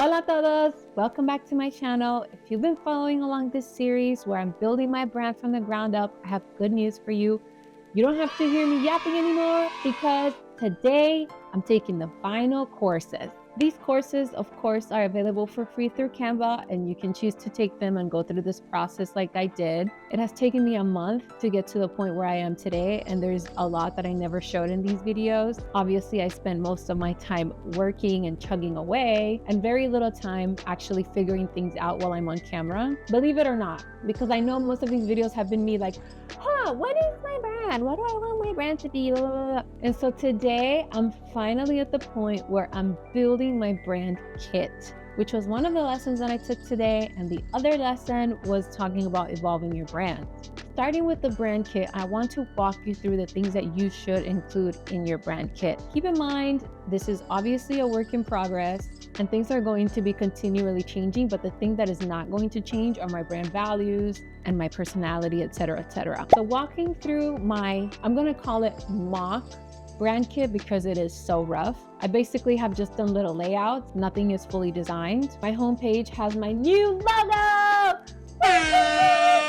Hola todos! Welcome back to my channel. If you've been following along this series where I'm building my brand from the ground up, I have good news for you. You don't have to hear me yapping anymore because today I'm taking the final courses. These courses, of course, are available for free through Canva, and you can choose to take them and go through this process like I did. It has taken me a month to get to the point where I am today, and there's a lot that I never showed in these videos. Obviously, I spend most of my time working and chugging away, and very little time actually figuring things out while I'm on camera. Believe it or not, because I know most of these videos have been me like, what is my brand? What do I want my brand to be? And so today I'm finally at the point where I'm building my brand kit, which was one of the lessons that I took today. And the other lesson was talking about evolving your brand. Starting with the brand kit, I want to walk you through the things that you should include in your brand kit. Keep in mind, this is obviously a work in progress and things are going to be continually changing, but the thing that is not going to change are my brand values and my personality, etc., etc. So walking through my, I'm going to call it mock brand kit because it is so rough. I basically have just done little layouts. Nothing is fully designed. My homepage has my new logo.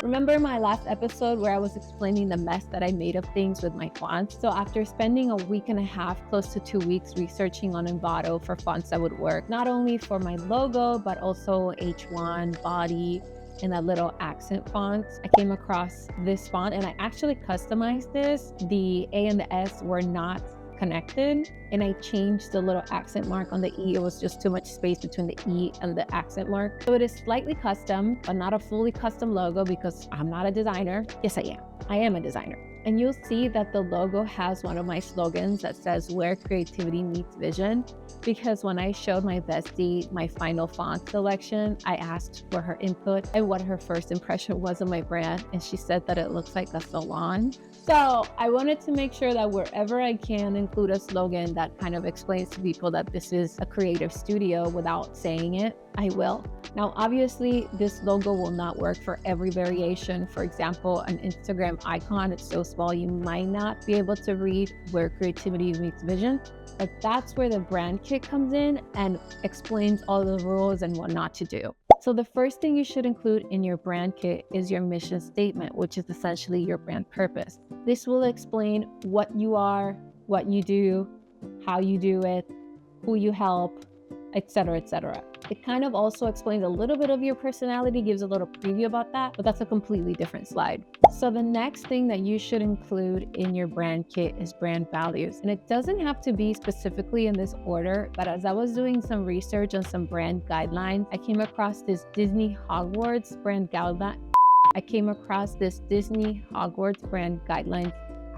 Remember my last episode where I was explaining the mess that I made of things with my fonts? So after spending a week and a half, close to 2 weeks, researching on Envato for fonts that would work, not only for my logo, but also H1, body, and that little accent font, I came across this font and I actually customized this. The A and the S were not connected and I changed the little accent mark on the E. It was just too much space between the E and the accent mark. So it is slightly custom, but not a fully custom logo because I'm not a designer. Yes, I am. I am a designer. And you'll see that the logo has one of my slogans that says where creativity meets vision, because when I showed my bestie my final font selection, I asked for her input and what her first impression was of my brand. And she said that it looks like a salon. So I wanted to make sure that wherever I can include a slogan that kind of explains to people that this is a creative studio without saying it, I will. Now, obviously, this logo will not work for every variation. For example, an Instagram icon, it's so small, you might not be able to read where creativity meets vision. But that's where the brand kit comes in and explains all the rules and what not to do. So the first thing you should include in your brand kit is your mission statement, which is essentially your brand purpose. This will explain what you are, what you do, how you do it, who you help, etc., etc. It kind of also explains a little bit of your personality, gives a little preview about that, but that's a completely different slide. So the next thing that you should include in your brand kit is brand values. And it doesn't have to be specifically in this order, but as I was doing some research on some brand guidelines, I came across this Disney Hogwarts brand guideline.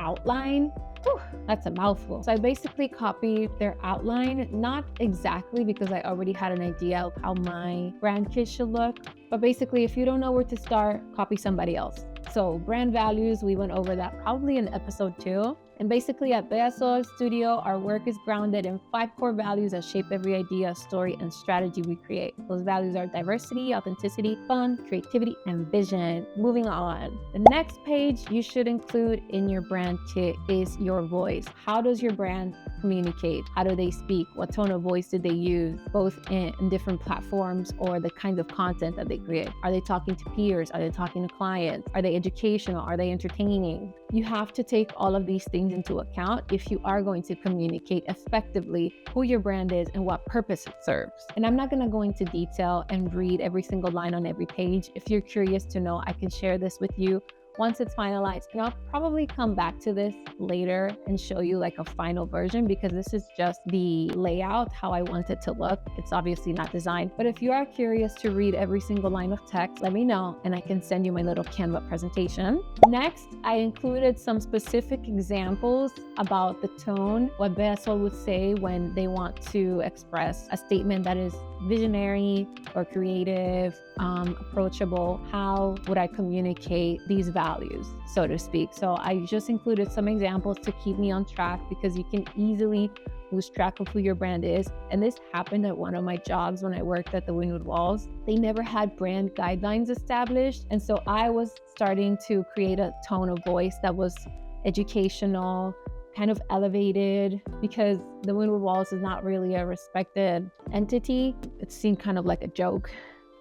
Outline. Whew, that's a mouthful. So I basically copied their outline, not exactly because I already had an idea of how my brand kit should look, but basically if you don't know where to start, copy somebody else. So brand values, we went over that probably in episode 2. And basically at BéaSol Studio, our work is grounded in 5 core values that shape every idea, story, and strategy we create. Those values are diversity, authenticity, fun, creativity, and vision. Moving on. The next page you should include in your brand kit is your voice. How does your brand communicate? How do they speak? What tone of voice did they use, both in different platforms or the kind of content that they create? Are they talking to peers? Are they talking to clients? Are they educational? Are they entertaining? You have to take all of these things into account if you are going to communicate effectively who your brand is and what purpose it serves. And I'm not going to go into detail and read every single line on every page. If you're curious to know, I can share this with you once it's finalized, and I'll probably come back to this later and show you like a final version because this is just the layout, how I want it to look. It's obviously not designed, but if you are curious to read every single line of text, let me know and I can send you my little Canva presentation. Next, I included some specific examples about the tone, what BéaSol would say when they want to express a statement that is visionary or creative, approachable. How would I communicate these values, so to speak? So I just included some examples to keep me on track because you can easily lose track of who your brand is. And this happened at one of my jobs when I worked at the Wynwood Walls. They never had brand guidelines established. And so I was starting to create a tone of voice that was educational, kind of elevated, because the Windward Walls is not really a respected entity. It seemed kind of like a joke,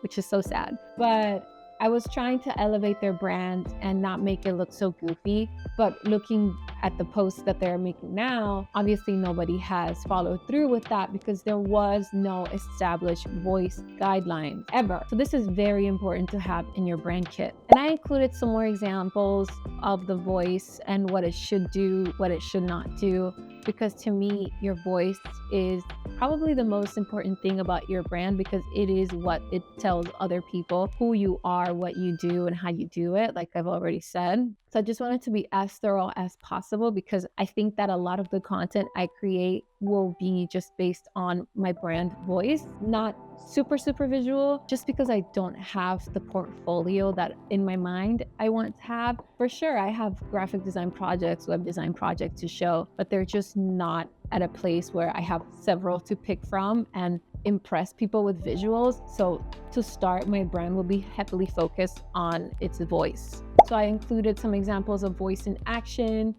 which is so sad. But I was trying to elevate their brand and not make it look so goofy. But looking at the posts that they're making now, obviously nobody has followed through with that because there was no established voice guidelines ever. So this is very important to have in your brand kit. And I included some more examples of the voice and what it should do, what it should not do, because to me, your voice is probably the most important thing about your brand, because it is what it tells other people who you are, what you do, and how you do it, like I've already said. So I just wanted to be as thorough as possible, because I think that a lot of the content I create will be just based on my brand voice, not super visual, just because I don't have the portfolio that in my mind I want to have. For sure, I have graphic design projects, web design projects to show, but they're just not at a place where I have several to pick from and impress people with visuals. So to start, my brand will be heavily focused on its voice. So I included some examples of voice in action,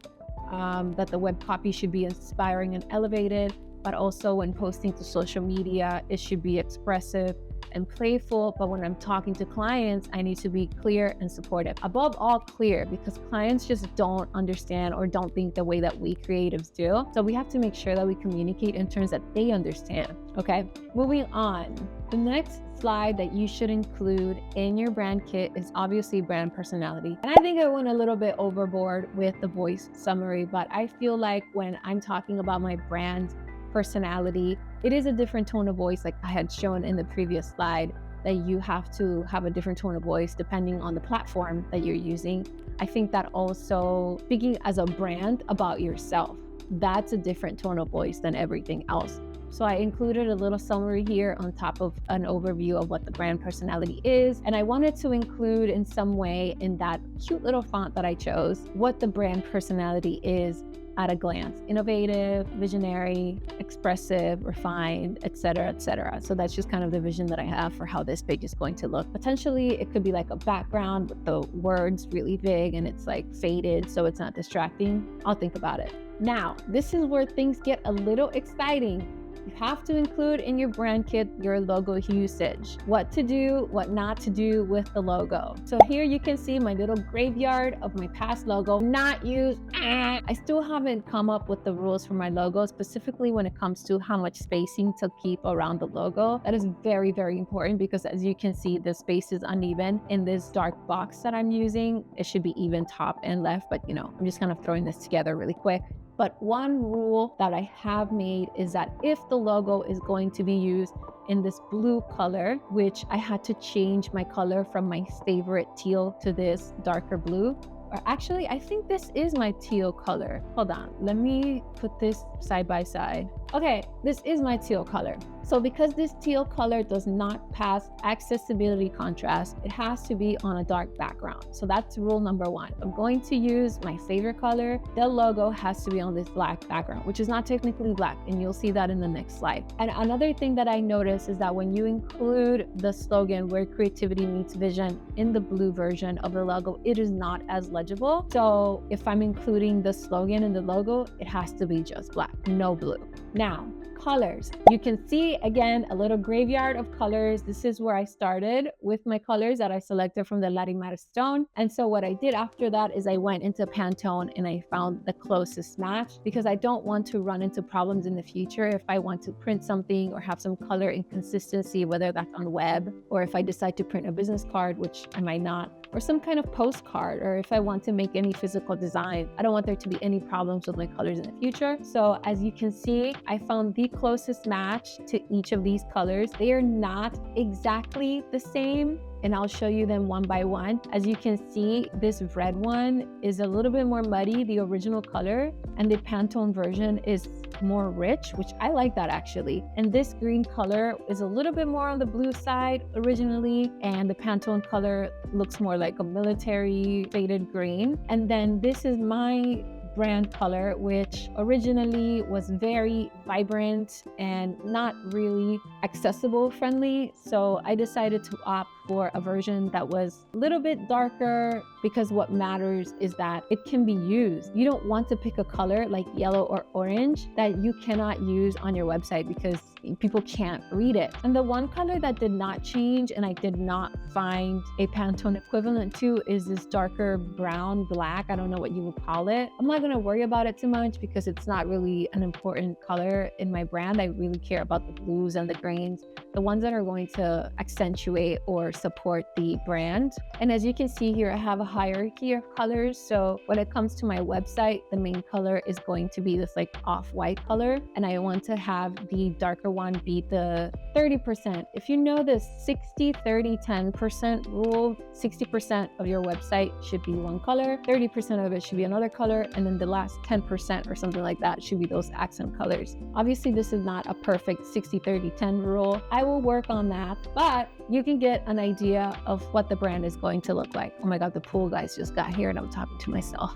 that the web copy should be inspiring and elevated, but also when posting to social media, it should be expressive and playful. But when I'm talking to clients, I need to be clear and supportive. Above all, clear, because clients just don't understand or don't think the way that we creatives do. So we have to make sure that we communicate in terms that they understand. Okay, moving on. The next slide that you should include in your brand kit is obviously brand personality. And I think I went a little bit overboard with the voice summary, but I feel like when I'm talking about my brand personality, it is a different tone of voice, like I had shown in the previous slide, that you have to have a different tone of voice depending on the platform that you're using. I think that also speaking as a brand about yourself, that's a different tone of voice than everything else. So I included a little summary here on top of an overview of what the brand personality is. And I wanted to include in some way in that cute little font that I chose, what the brand personality is at a glance: innovative, visionary, expressive, refined, etc., etc. So that's just kind of the vision that I have for how this page is going to look. Potentially, it could be like a background with the words really big and it's like faded so it's not distracting. I'll think about it. Now, this is where things get a little exciting. You have to include in your brand kit your logo usage, what to do, what not to do with the logo. So here you can see my little graveyard of my past logo, not used. I still haven't come up with the rules for my logo, specifically when it comes to how much spacing to keep around the logo. That is very important, because as you can see, the space is uneven in this dark box that I'm using. It should be even top and left, but I'm just kind of throwing this together really quick. But one rule that I have made is that if the logo is going to be used in this blue color, which I had to change my color from my favorite teal to this darker blue, or actually, I think this is my teal color. Hold on, let me put this side by side. Okay, this is my teal color. So because this teal color does not pass accessibility contrast, it has to be on a dark background. So that's rule number one. I'm going to use my favorite color. The logo has to be on this black background, which is not technically black, and you'll see that in the next slide. And another thing that I noticed is that when you include the slogan "Where creativity meets vision" in the blue version of the logo, it is not as legible. So if I'm including the slogan in the logo, it has to be just black, no blue. Now, colors. You can see again a little graveyard of colors. This is where I started with my colors that I selected from the Larimar stone. And so what I did after that is I went into Pantone and I found the closest match, because I don't want to run into problems in the future if I want to print something or have some color inconsistency, whether that's on web or if I decide to print a business card, which I might not, or some kind of postcard, or if I want to make any physical design. I don't want there to be any problems with my colors in the future. So as you can see, I found the closest match to each of these colors. They are not exactly the same, and I'll show you them one by one. As you can see, this red one is a little bit more muddy, the original color, and the Pantone version is more rich, which I like that actually. And this green color is a little bit more on the blue side originally, and the Pantone color looks more like a military faded green. And then this is my brand color, which originally was very vibrant and not really accessible friendly. So I decided to opt for a version that was a little bit darker, because what matters is that it can be used. You don't want to pick a color like yellow or orange that you cannot use on your website because people can't read it. And the one color that did not change and I did not find a Pantone equivalent to is this darker brown black. I don't know what you would call it. I'm not going to worry about it too much because it's not really an important color in my brand. I really care about the blues and the greens, the ones that are going to accentuate or support the brand. And as you can see here, I have a hierarchy of colors. So when it comes to my website, the main color is going to be this like off-white color, and I want to have the darker one be the 30%. If you know this 60-30-10% rule, 60% of your website should be one color, 30% of it should be another color, and then the last 10% or something like that should be those accent colors. Obviously, this is not a perfect 60-30-10 rule. I will work on that, but you can get an idea of what the brand is going to look like. Oh my God, the pool guys just got here and I'm talking to myself.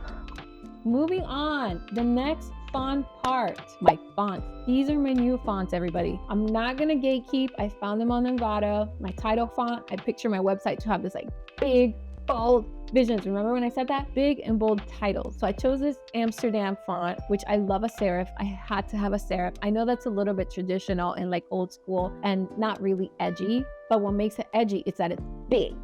Moving on, the next fun part, my fonts. These are my new fonts, everybody. I'm not gonna gatekeep. I found them on Envato. My title font, I picture my website to have this like big, bold visions. Remember when I said that? Big and bold titles. So I chose this Amsterdam font, which I love a serif. I had to have a serif. I know that's a little bit traditional and like old school and not really edgy, but what makes it edgy is that it's big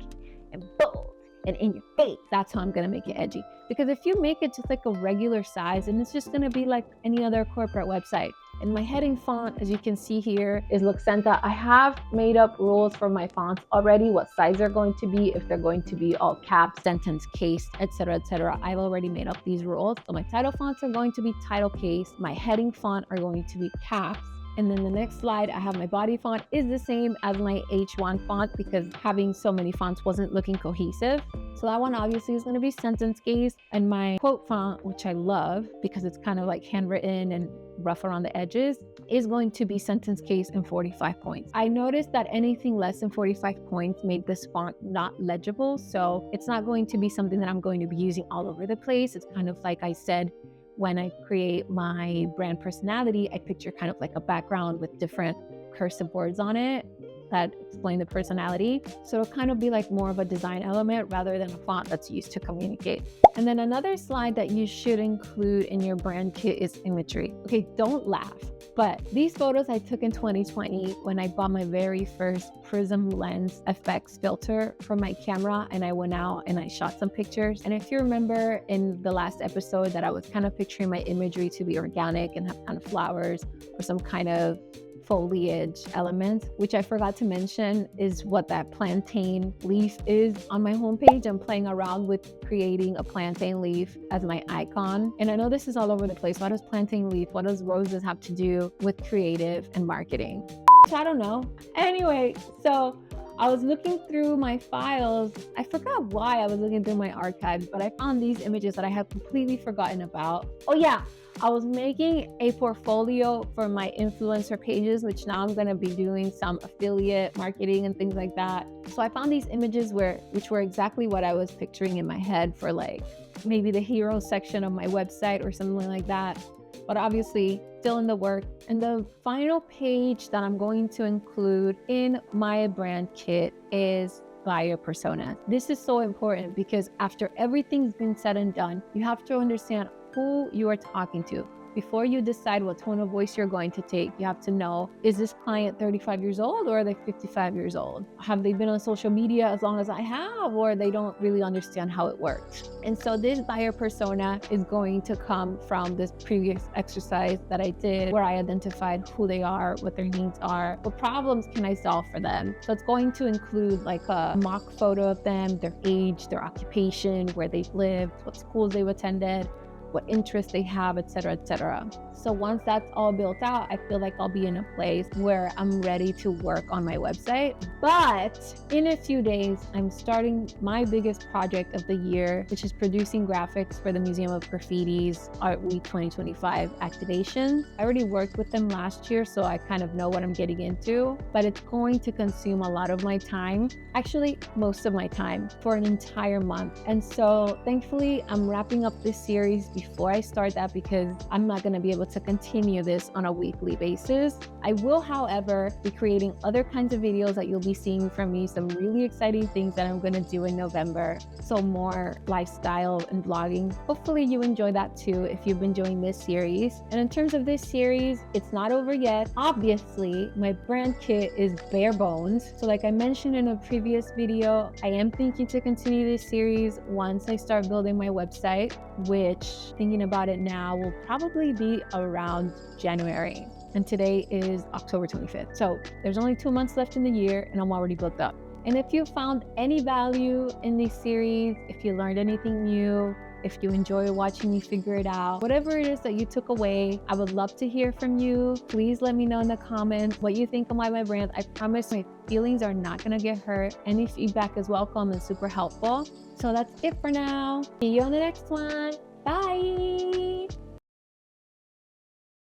and bold and in your face. That's how I'm gonna make it edgy. Because if you make it just like a regular size, and it's just gonna be like any other corporate website. And my heading font, as you can see here, is Luxenta. I have made up rules for my fonts already, what size they're going to be, if they're going to be all caps, sentence case, etc., etc. I've already made up these rules. So my title fonts are going to be title case. My heading font are going to be caps. And then the next slide, I have my body font is the same as my H1 font because having so many fonts wasn't looking cohesive. So that one obviously is going to be sentence case. And my quote font, which I love because it's kind of like handwritten and rough around the edges, is going to be sentence case in 45 points. I noticed that anything less than 45 points made this font not legible. So it's not going to be something that I'm going to be using all over the place. It's kind of like I said, when I create my brand personality, I picture kind of like a background with different cursive words on it that explain the personality. So it'll kind of be like more of a design element rather than a font that's used to communicate. And then another slide that you should include in your brand kit is imagery. Okay, don't laugh, but these photos I took in 2020 when I bought my very first Prism Lens FX filter for my camera, and I went out and I shot some pictures. And if you remember in the last episode that I was kind of picturing my imagery to be organic and have kind of flowers or some kind of foliage element, which I forgot to mention is what that plantain leaf is on my homepage. I'm playing around with creating a plantain leaf as my icon. And I know this is all over the place. What does plantain leaf, what does roses have to do with creative and marketing? I don't know. Anyway, so I was looking through my files. I forgot why I was looking through my archives, but I found these images that I had completely forgotten about. Oh yeah, I was making a portfolio for my influencer pages, which now I'm going to be doing some affiliate marketing and things like that. So I found these images which were exactly what I was picturing in my head for like maybe the hero section of my website or something like that. But obviously still in the work. And the final page that I'm going to include in my brand kit is buyer persona. This is so important because after everything's been said and done, you have to understand who you are talking to. Before you decide what tone of voice you're going to take, you have to know, is this client 35 years old or are they 55 years old? Have they been on social media as long as I have, or they don't really understand how it works? And so this buyer persona is going to come from this previous exercise that I did where I identified who they are, what their needs are, what problems can I solve for them. So it's going to include like a mock photo of them, their age, their occupation, where they've lived, what schools they've attended, what interests they have, etc., etc. So once that's all built out, I feel like I'll be in a place where I'm ready to work on my website. But in a few days, I'm starting my biggest project of the year, which is producing graphics for the Museum of Graffiti's Art Week 2025 activation. I already worked with them last year, so I kind of know what I'm getting into, but it's going to consume a lot of my time, actually most of my time, for an entire month. And so thankfully, I'm wrapping up this series before I start that because I'm not going to be able to continue this on a weekly basis. I will, however, be creating other kinds of videos that you'll be seeing from me, some really exciting things that I'm going to do in November. So more lifestyle and vlogging. Hopefully you enjoy that too if you've been enjoying this series. And in terms of this series, it's not over yet. Obviously, my brand kit is bare bones. So like I mentioned in a previous video, I am thinking to continue this series once I start building my website, which, thinking about it now, will probably be around January. And today is October 25th. So there's only 2 months left in the year and I'm already booked up. And if you found any value in this series, if you learned anything new, if you enjoy watching me figure it out, whatever it is that you took away, I would love to hear from you. Please let me know in the comments what you think of my brand. I promise my feelings are not gonna get hurt. Any feedback is welcome and super helpful. So that's it for now. See you on the next one. Bye.